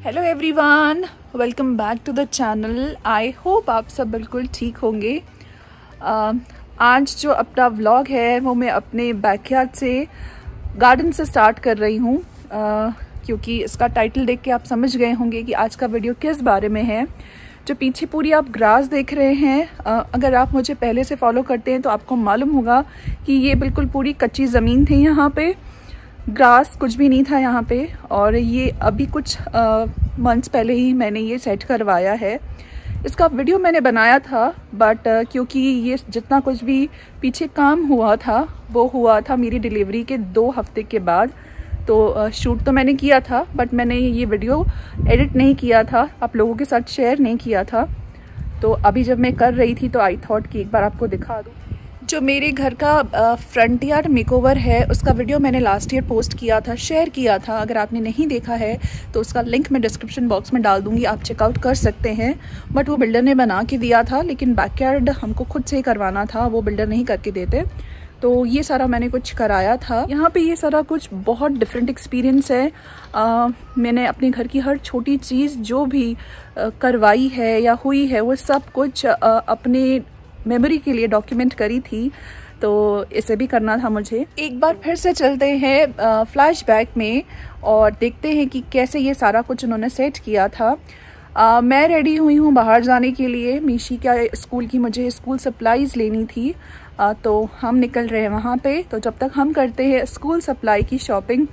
Hello everyone, welcome back to the channel. I hope आप सब बिल्कुल ठीक होंगे। आज जो अपना व्लॉग है वो मैं अपने बैकयार्ड से गार्डन से स्टार्ट कर रही हूँ, क्योंकि इसका टाइटल देख के आप समझ गए होंगे कि आज का वीडियो किस बारे में है। जो पीछे पूरी आप ग्रास देख रहे हैं, अगर आप मुझे पहले से फॉलो करते हैं तो आपको मालूम होगा कि ये बिल्कुल पूरी कच्ची ज़मीन थी। यहाँ पे ग्रास कुछ भी नहीं था यहाँ पे, और ये अभी कुछ मंथ्स पहले ही मैंने ये सेट करवाया है। इसका वीडियो मैंने बनाया था, बट क्योंकि ये जितना कुछ भी पीछे काम हुआ था वो हुआ था मेरी डिलीवरी के 2 हफ्ते के बाद। तो शूट तो मैंने किया था, बट मैंने ये वीडियो एडिट नहीं किया था, आप लोगों के साथ शेयर नहीं किया था। तो अभी जब मैं कर रही थी तो आई थॉट कि एक बार आपको दिखा दूँ। जो मेरे घर का फ्रंट यार्ड मेकओवर है उसका वीडियो मैंने लास्ट ईयर पोस्ट किया था, शेयर किया था। अगर आपने नहीं देखा है तो उसका लिंक मैं डिस्क्रिप्शन बॉक्स में डाल दूंगी, आप चेकआउट कर सकते हैं। बट वो बिल्डर ने बना के दिया था, लेकिन बैकयार्ड हमको खुद से ही करवाना था, वो बिल्डर नहीं करके देते। तो ये सारा मैंने कुछ कराया था। यहाँ पे ये सारा कुछ बहुत डिफरेंट एक्सपीरियंस है। मैंने अपने घर की हर छोटी चीज़ जो भी करवाई है या हुई है वो सब कुछ अपने मेमोरी के लिए डॉक्यूमेंट करी थी, तो इसे भी करना था मुझे। एक बार फिर से चलते हैं फ्लैशबैक में और देखते हैं कि कैसे ये सारा कुछ उन्होंने सेट किया था। मैं रेडी हुई हूँ बाहर जाने के लिए। मीशी का स्कूल की मुझे स्कूल सप्लाईज लेनी थी, तो हम निकल रहे हैं वहाँ पे। तो जब तक हम करते हैं स्कूल सप्लाई की शॉपिंग,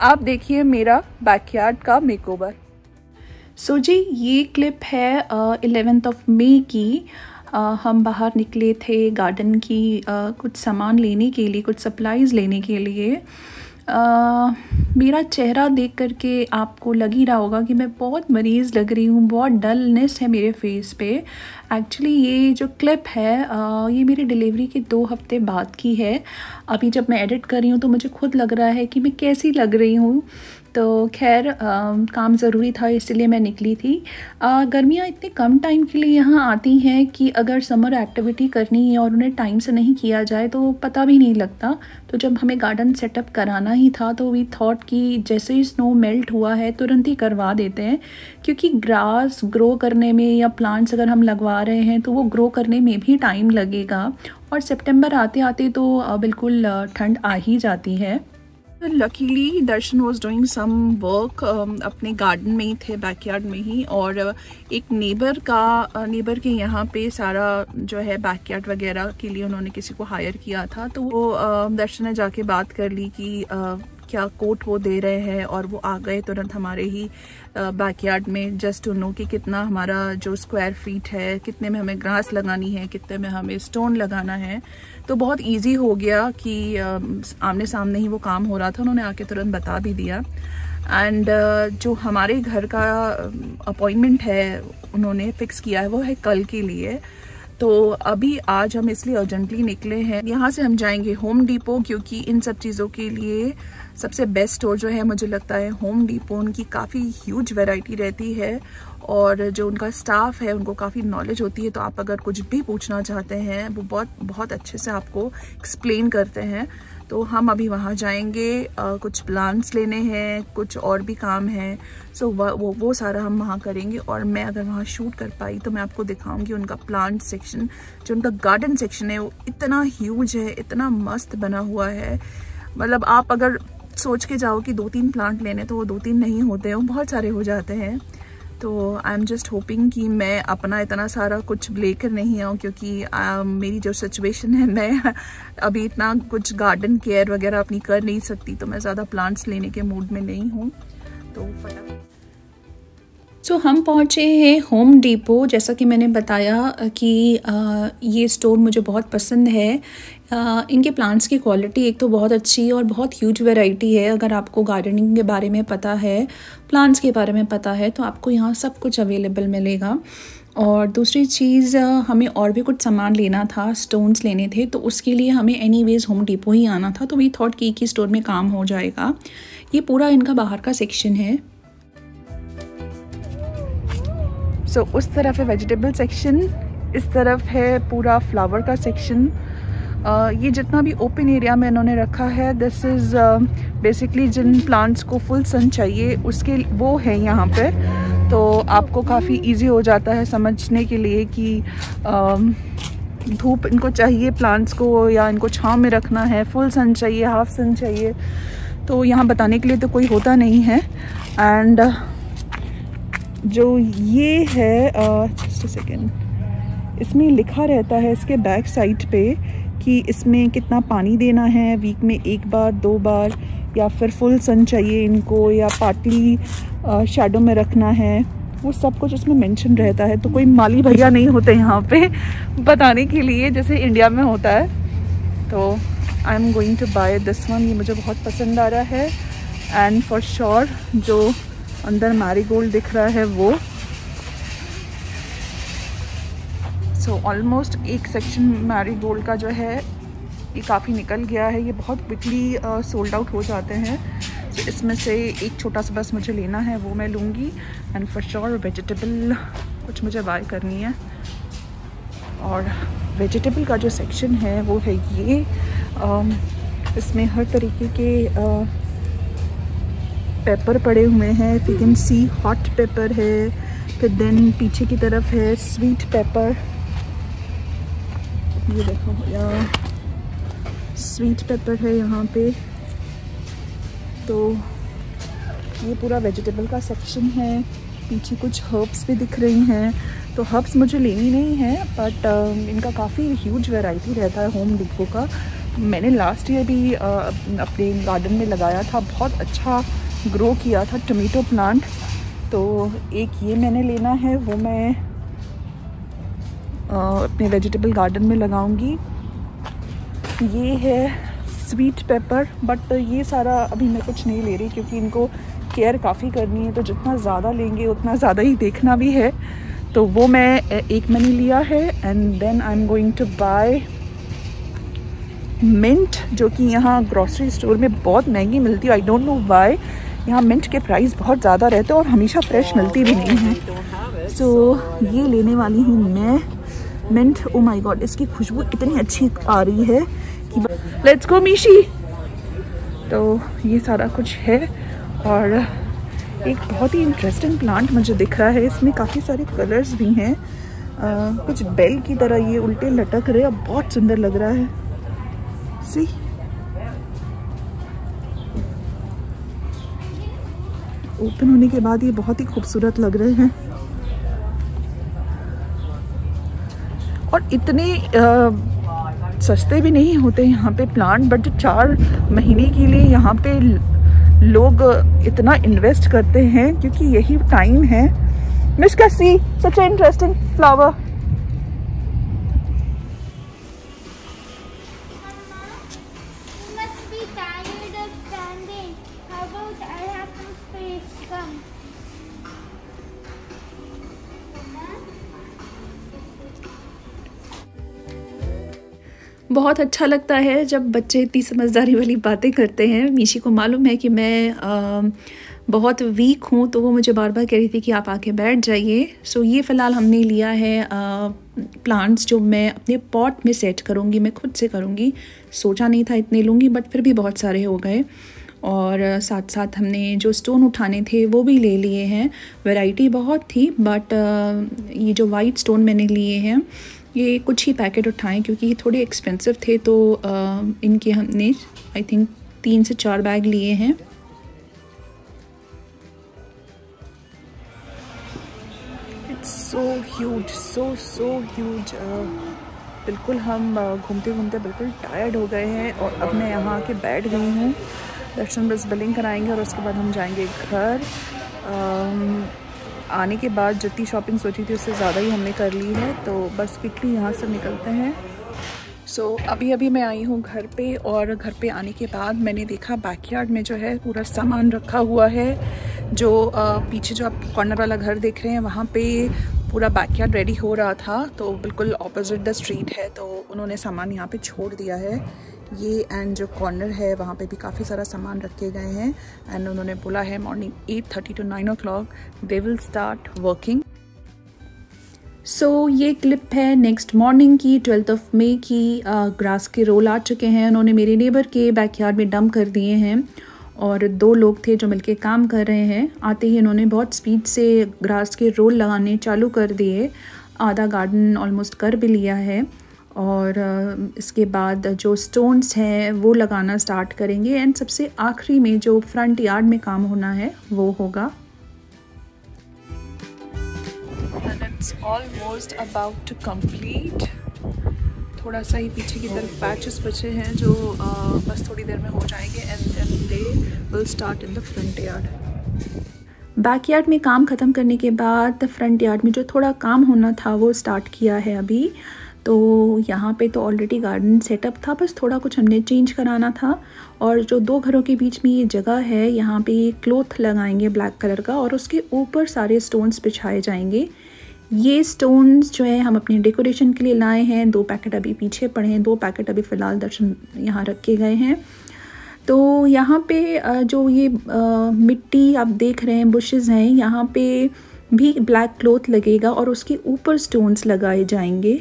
आप देखिए मेरा बैकयार्ड का मेकओवर। सो जी, ये क्लिप है 11 मई की। हम बाहर निकले थे गार्डन की कुछ सामान लेने के लिए, कुछ सप्लाईज़ लेने के लिए। मेरा चेहरा देख करके आपको लग ही रहा होगा कि मैं बहुत मरीज़ लग रही हूँ, बहुत डलनेस है मेरे फेस पे। एक्चुअली ये जो क्लिप है ये मेरी डिलीवरी के 2 हफ्ते बाद की है। अभी जब मैं एडिट कर रही हूँ तो मुझे खुद लग रहा है कि मैं कैसी लग रही हूँ। तो खैर काम ज़रूरी था, इसलिए मैं निकली थी। गर्मियाँ इतने कम टाइम के लिए यहाँ आती हैं कि अगर समर एक्टिविटी करनी है और उन्हें टाइम से नहीं किया जाए तो पता भी नहीं लगता। तो जब हमें गार्डन सेटअप कराना ही था तो वी थॉट कि जैसे ही स्नो मेल्ट हुआ है तुरंत ही करवा देते हैं, क्योंकि ग्रास ग्रो करने में या प्लांट्स अगर हम लगवा रहे हैं तो वो ग्रो करने में भी टाइम लगेगा, और सितंबर आते आते तो बिल्कुल ठंड आ ही जाती है। Luckily Darshan was doing some work अपने गार्डन में ही थे, बैकयार्ड में ही। और एक नेबर के यहाँ पे सारा जो है बैकयार्ड वगैरह के लिए उन्होंने किसी को हायर किया था। तो वो दर्शन ने जाके बात कर ली कि क्या कोट वो दे रहे हैं, और वो आ गए तुरंत हमारे ही बैकयार्ड में, जस्ट टू नो कि कितना हमारा जो स्क्वायर फीट है, कितने में हमें ग्रास लगानी है, कितने में हमें स्टोन लगाना है। तो बहुत इजी हो गया कि आमने सामने ही वो काम हो रहा था, उन्होंने आके तुरंत बता भी दिया। एंड जो हमारे घर का अपॉइंटमेंट है उन्होंने फिक्स किया है वो है कल के लिए। तो अभी आज हम इसलिए अर्जेंटली निकले हैं। यहाँ से हम जाएंगे होम डिपो, क्योंकि इन सब चीज़ों के लिए सबसे बेस्ट स्टोर जो है मुझे लगता है होम डिपो। उनकी काफ़ी ह्यूज वैरायटी रहती है, और जो उनका स्टाफ है उनको काफ़ी नॉलेज होती है। तो आप अगर कुछ भी पूछना चाहते हैं वो बहुत अच्छे से आपको एक्सप्लेन करते हैं। तो हम अभी वहाँ जाएंगे, कुछ प्लांट्स लेने हैं, कुछ और भी काम है। सो वो सारा हम वहाँ करेंगे। और मैं अगर वहाँ शूट कर पाई तो मैं आपको दिखाऊंगी उनका प्लांट सेक्शन। जो उनका गार्डन सेक्शन है वो इतना ह्यूज है, इतना मस्त बना हुआ है। मतलब आप अगर सोच के जाओ कि 2-3 प्लांट लेने, तो वो 2-3 नहीं होते हैं, वो बहुत सारे हो जाते हैं। तो आई एम जस्ट होपिंग कि मैं अपना इतना सारा कुछ लेकर नहीं आऊँ, क्योंकि मेरी जो सिचुएशन है, मैं अभी इतना कुछ गार्डन केयर वगैरह अपनी कर नहीं सकती, तो मैं ज़्यादा प्लांट्स लेने के मूड में नहीं हूँ। तो सो हम पहुँचे हैं होम डिपो। जैसा कि मैंने बताया कि ये स्टोर मुझे बहुत पसंद है। इनके प्लांट्स की क्वालिटी एक तो बहुत अच्छी और बहुत ह्यूज वैरायटी है। अगर आपको गार्डनिंग के बारे में पता है, प्लांट्स के बारे में पता है, तो आपको यहाँ सब कुछ अवेलेबल मिलेगा। और दूसरी चीज़, हमें और भी कुछ सामान लेना था, स्टोन्स लेने थे, तो उसके लिए हमें एनीवेज होम डिपो ही आना था। तो वी थॉट कि एक ही स्टोर में काम हो जाएगा। ये पूरा इनका बाहर का सेक्शन है। उस तरफ है वेजिटेबल सेक्शन, इस तरफ है पूरा फ्लावर का सेक्शन। ये जितना भी ओपन एरिया में इन्होंने रखा है, दिस इज़ बेसिकली जिन प्लांट्स को फुल सन चाहिए उसके वो है यहाँ पे। तो आपको काफ़ी इजी हो जाता है समझने के लिए कि धूप इनको चाहिए प्लांट्स को, या इनको छांव में रखना है, फुल सन चाहिए, हाफ सन चाहिए, तो यहाँ बताने के लिए तो कोई होता नहीं है। एंड जो ये है जस्ट अ सेकेंड, इसमें लिखा रहता है इसके बैक साइड पे कि इसमें कितना पानी देना है, वीक में 1 बार 2 बार, या फिर फुल सन चाहिए इनको, या पार्टली शैडो में रखना है, वो सब कुछ इसमें मेंशन रहता है। तो कोई माली भैया नहीं होते यहाँ पे बताने के लिए जैसे इंडिया में होता है। तो I am going to buy this one, ये मुझे बहुत पसंद आ रहा है। एंड फॉर श्योर जो अंदर मैरीगोल्ड दिख रहा है वो, सो ऑलमोस्ट एक सेक्शन मैरीगोल्ड का जो है ये काफ़ी निकल गया है। ये बहुत क्विकली सोल्ड आउट हो जाते हैं। तो इसमें से एक छोटा सा बस मुझे लेना है, वो मैं लूँगी। एंड फॉर श्योर वेजिटेबल कुछ मुझे बाय करनी है। और वेजिटेबल का जो सेक्शन है वो है ये, इसमें हर तरीके के पेपर पड़े हुए हैं। You can see hot paper है, फिर देन पीछे की तरफ है स्वीट पेपर, ये देखो स्वीट पेपर है यहाँ पे। तो ये पूरा वेजिटेबल का सेक्शन है। पीछे कुछ हर्ब्स भी दिख रही हैं। तो हर्ब्स मुझे लेनी नहीं है, बट इनका काफ़ी ह्यूज वैरायटी रहता है होम डिपो का। मैंने लास्ट ईयर भी अपने गार्डन में लगाया था, बहुत अच्छा ग्रो किया था टमेटो प्लांट। तो एक ये मैंने लेना है, वो मैं अपने वेजिटेबल गार्डन में लगाऊंगी। ये है स्वीट पेपर, बट ये सारा अभी मैं कुछ नहीं ले रही क्योंकि इनको केयर काफ़ी करनी है। तो जितना ज़्यादा लेंगे उतना ज़्यादा ही देखना भी है। तो वो मैं एक मैंने लिया है। And then I am going to buy mint, जो कि यहाँ ग्रॉसरी स्टोर में बहुत महंगी मिलती है। आई डोंट नो व्हाई, यहाँ मिंट के प्राइस बहुत ज़्यादा रहते हैं और हमेशा फ्रेश मिलती भी नहीं है। सो ये लेने वाली हूँ मैं मिंट। ओ माय गॉड, इसकी खुशबू इतनी अच्छी आ रही है कि लेट्स गो मीशी। तो ये सारा कुछ है। और एक बहुत ही इंटरेस्टिंग प्लांट मुझे दिख रहा है, इसमें काफ़ी सारे कलर्स भी हैं। कुछ बेल की तरह ये उल्टे लटक रहे हैं, बहुत सुंदर लग रहा है। सी, ओपन होने के बाद ये बहुत ही खूबसूरत लग रहे हैं। और इतने सस्ते भी नहीं होते यहाँ पे प्लांट, बट 4 महीने के लिए यहाँ पे लोग इतना इन्वेस्ट करते हैं क्योंकि यही टाइम है। मिस कैसी, सच ए इंटरेस्टिंग फ्लावर। बहुत अच्छा लगता है जब बच्चे इतनी समझदारी वाली बातें करते हैं। मीशी को मालूम है कि मैं बहुत वीक हूँ, तो वो मुझे बार बार कह रही थी कि आप आके बैठ जाइए। सो ये फ़िलहाल हमने लिया है प्लांट्स जो मैं अपने पॉट में सेट करूँगी, मैं खुद से करूँगी। सोचा नहीं था इतने लूँगी, बट फिर भी बहुत सारे हो गए। और साथ साथ हमने जो स्टोन उठाने थे वो भी ले लिए हैं। वैरायटी बहुत थी, बट ये जो वाइट स्टोन मैंने लिए हैं ये कुछ ही पैकेट उठाएं क्योंकि ये थोड़े एक्सपेंसिव थे। तो इनके हमने आई थिंक 3 से 4 बैग लिए हैं। It's so huge, so huge. बिल्कुल हम घूमते घूमते बिल्कुल टायर्ड हो गए हैं और अब मैं यहाँ आके बैठ गई हूँ। दर्शन बस बिलिंग कराएंगे और उसके बाद हम जाएंगे घर। आने के बाद जितनी शॉपिंग सोची थी उससे ज़्यादा ही हमने कर ली है, तो बस क्विकली यहाँ से निकलते हैं। सो अभी मैं आई हूँ घर पे, और घर पे आने के बाद मैंने देखा बैकयार्ड में जो है पूरा सामान रखा हुआ है। जो पीछे जो आप कॉर्नर वाला घर देख रहे हैं वहाँ पे पूरा बैकयार्ड रेडी हो रहा था, तो बिल्कुल ऑपोजिट द स्ट्रीट है, तो उन्होंने सामान यहाँ पे छोड़ दिया है ये। एंड जो कॉर्नर है वहाँ पे भी काफ़ी सारा सामान रखे गए हैं। एंड उन्होंने बोला है morning 8:30 to 9 o'clock they will start working. ये क्लिप है नेक्स्ट मॉर्निंग की 12 मई की। ग्रास के रोल आ चुके हैं, उन्होंने मेरे नेबर के बैकयार्ड में डंप कर दिए हैं और 2 लोग थे जो मिलके काम कर रहे हैं। आते ही इन्होंने बहुत स्पीड से ग्रास के रोल लगाने चालू कर दिए। आधा गार्डन ऑलमोस्ट कर भी लिया है और इसके बाद जो स्टोन्स हैं वो लगाना स्टार्ट करेंगे एंड सबसे आखिरी में जो फ्रंट यार्ड में काम होना है वो होगा। And it's almost about to complete. थोड़ा सा ही पीछे की तरफ पैचेस बचे हैं जो बस थोड़ी देर में हो जाएंगे and then they will start in the front yard. Backyard में काम ख़त्म करने के बाद फ्रंट यार्ड में जो थोड़ा काम होना था वो स्टार्ट किया है अभी। तो यहाँ पे तो ऑलरेडी गार्डन सेटअप था, बस थोड़ा कुछ हमने चेंज कराना था। और जो 2 घरों के बीच में ये जगह है यहाँ पे क्लॉथ लगाएंगे ब्लैक कलर का और उसके ऊपर सारे स्टोन्स बिछाए जाएंगे। ये स्टोन्स जो है हम अपने डेकोरेशन के लिए लाए हैं। 2 पैकेट अभी पीछे पड़े हैं, 2 पैकेट अभी फ़िलहाल दर्शन यहाँ रखे गए हैं। तो यहाँ पे जो ये मिट्टी आप देख रहे हैं, बुशेस हैं, यहाँ पे भी ब्लैक क्लॉथ लगेगा और उसके ऊपर स्टोन्स लगाए जाएंगे।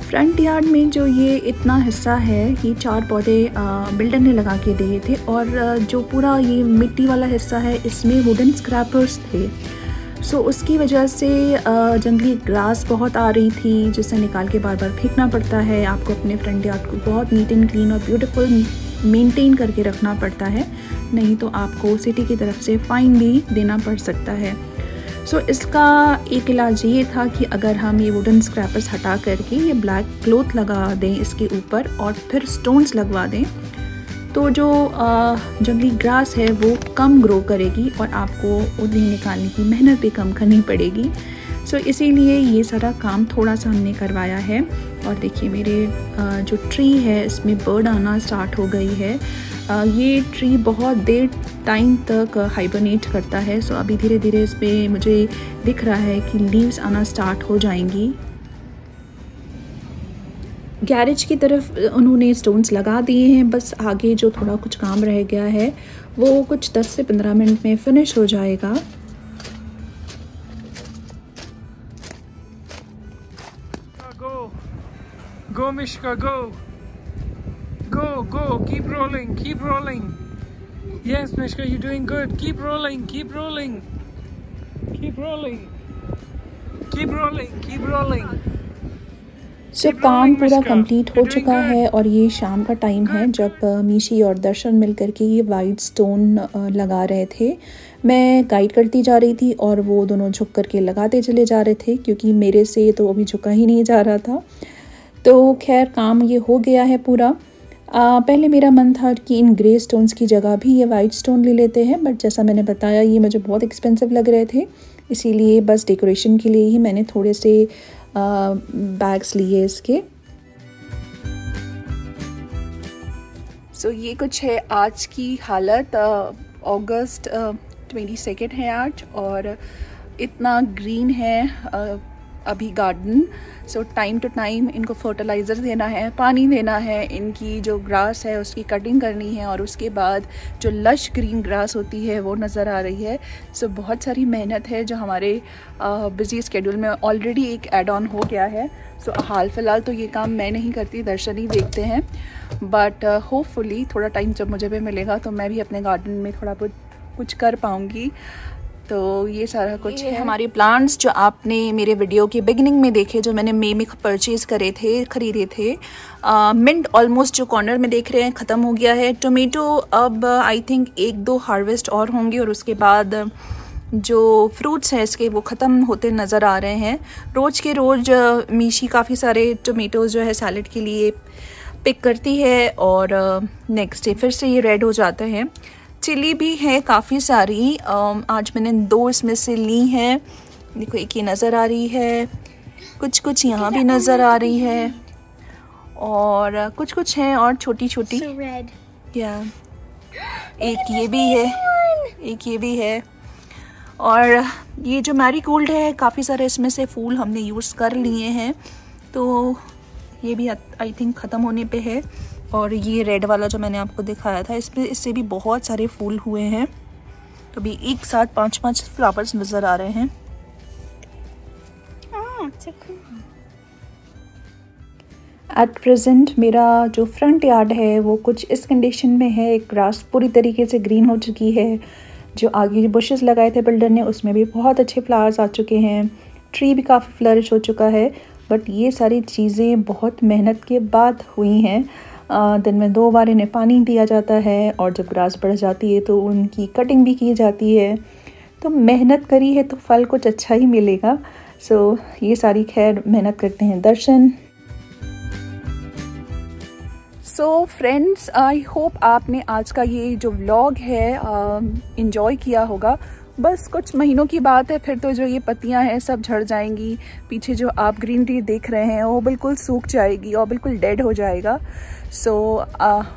फ्रंट यार्ड में जो ये इतना हिस्सा है ये 4 पौधे बिल्डर ने लगा के दिए थे और जो पूरा ये मिट्टी वाला हिस्सा है इसमें वुडन स्क्रैपर्स थे। उसकी वजह से जंगली ग्रास बहुत आ रही थी जिसे निकाल के बार बार फेंकना पड़ता है। आपको अपने फ्रंट यार्ड को बहुत नीट एंड क्लीन और ब्यूटीफुल मेंटेन करके रखना पड़ता है, नहीं तो आपको सिटी की तरफ से फ़ाइन भी देना पड़ सकता है। इसका एक इलाज ये था कि अगर हम ये वुडन स्क्रैपर्स हटा करके ये ब्लैक क्लॉथ लगा दें इसके ऊपर और फिर स्टोन्स लगवा दें तो जो जंगली ग्रास है वो कम ग्रो करेगी और आपको उन्हें निकालने की मेहनत भी कम करनी पड़ेगी। इसीलिए ये सारा काम थोड़ा सा हमने करवाया है। और देखिए मेरे जो ट्री है इसमें बर्ड आना स्टार्ट हो गई है। ये ट्री बहुत देर टाइम तक हाइबरनेट करता है। अभी धीरे धीरे इस पर मुझे दिख रहा है कि लीव्स आना स्टार्ट हो जाएंगी। गैरेज की तरफ उन्होंने स्टोन्स लगा दिए हैं, बस आगे जो थोड़ा कुछ काम रह गया है वो कुछ 10 से 15 मिनट में फिनिश हो जाएगा। Go Mishka, go, keep rolling. Yes Mishka, you're doing good. Keep rolling. काम पूरा कंप्लीट हो चुका है और ये शाम का टाइम है जब मीशी और दर्शन मिलकर के ये वाइट स्टोन लगा रहे थे। मैं गाइड करती जा रही थी और वो दोनों झुक करके लगाते चले जा रहे थे क्योंकि मेरे से तो अभी झुका ही नहीं जा रहा था। तो खैर काम ये हो गया है पूरा। पहले मेरा मन था कि इन ग्रे स्टोन्स की जगह भी ये वाइट स्टोन ले लेते हैं, बट जैसा मैंने बताया ये मुझे बहुत एक्सपेंसिव लग रहे थे, इसीलिए बस डेकोरेशन के लिए ही मैंने थोड़े से बैग्स लिए इसके। ये कुछ है आज की हालत। अगस्त 22 है आज और इतना ग्रीन है अभी गार्डन। टाइम टू टाइम इनको फर्टिलाइज़र देना है, पानी देना है, इनकी जो ग्रास है उसकी कटिंग करनी है और उसके बाद जो लश ग्रीन ग्रास होती है वो नज़र आ रही है। बहुत सारी मेहनत है जो हमारे बिज़ी स्केड्यूल में ऑलरेडी एक ऐड ऑन हो गया है। हाल फ़िलहाल तो ये काम मैं नहीं करती, दर्शन ही देखते हैं, बट होपफुली थोड़ा टाइम जब मुझे भी मिलेगा तो मैं भी अपने गार्डन में थोड़ा कुछ कर पाऊँगी। तो ये सारा कुछ है हमारे प्लांट्स जो आपने मेरे वीडियो के बिगिनिंग में देखे, जो मैंने मई में परचेज़ खरीदे थे। मिंट ऑलमोस्ट जो कॉर्नर में देख रहे हैं ख़त्म हो गया है। टोमेटो अब आई थिंक 1-2 हार्वेस्ट और होंगे और उसके बाद जो फ्रूट्स हैं इसके वो ख़त्म होते नज़र आ रहे हैं। रोज़ के रोज़ मीशी काफ़ी सारे टोमेटोज़ जो है सैलेड के लिए पिक करती है और नेक्स्ट डे फिर से ये रेड हो जाते हैं। चिली भी है काफ़ी सारी, आज मैंने 2 इसमें से ली हैं। देखो एक ये नज़र आ रही है, कुछ यहाँ भी नज़र आ रही है और कुछ हैं और छोटी या एक ये भी है और ये जो मैरीगोल्ड है काफ़ी सारे इसमें से फूल हमने यूज़ कर लिए हैं, तो ये भी आई थिंक ख़त्म होने पे है। और ये रेड वाला जो मैंने आपको दिखाया था इससे भी बहुत सारे फूल हुए हैं, तो अभी एक साथ 5-5 फ्लावर्स नज़र आ रहे हैं। एट प्रेजेंट मेरा जो फ्रंट यार्ड है वो कुछ इस कंडीशन में है। ग्रास पूरी तरीके से ग्रीन हो चुकी है। जो आगे बुशेस लगाए थे बिल्डर ने उसमें भी बहुत अच्छे फ्लावर्स आ चुके हैं। ट्री भी काफ़ी फ्लरिश हो चुका है। बट ये सारी चीज़ें बहुत मेहनत के बाद हुई हैं। दिन में 2 बार इन्हें पानी दिया जाता है और जब ग्रास बढ़ जाती है तो उनकी कटिंग भी की जाती है। तो मेहनत करी है तो फल कुछ अच्छा ही मिलेगा। सो ये सारी खैर मेहनत करते हैं दर्शन। सो फ्रेंड्स, आई होप आपने आज का ये जो व्लॉग है इन्जॉय किया होगा। बस कुछ महीनों की बात है, फिर तो जो ये पत्तियां हैं सब झड़ जाएंगी। पीछे जो आप ग्रीनरी देख रहे हैं वो बिल्कुल सूख जाएगी और बिल्कुल डेड हो जाएगा। सो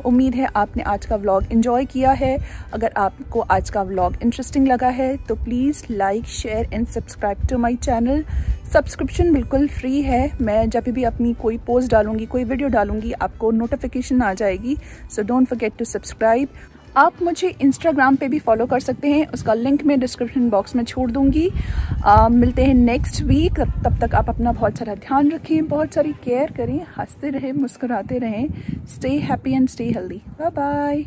उम्मीद है आपने आज का व्लॉग इन्जॉय किया है। अगर आपको आज का व्लॉग इंटरेस्टिंग लगा है तो please like, share and subscribe to my channel. Subscription बिल्कुल फ्री है। मैं जब भी अपनी कोई पोस्ट डालूंगी, कोई वीडियो डालूंगी, आपको नोटिफिकेशन आ जाएगी। So don't forget to subscribe. आप मुझे इंस्टाग्राम पे भी फॉलो कर सकते हैं, उसका लिंक मैं डिस्क्रिप्शन बॉक्स में छोड़ दूंगी। मिलते हैं नेक्स्ट वीक। तब तक आप अपना बहुत सारा ध्यान रखें, बहुत सारी केयर करें, हंसते रहें, मुस्कुराते रहें। Stay happy and stay healthy. Bye bye.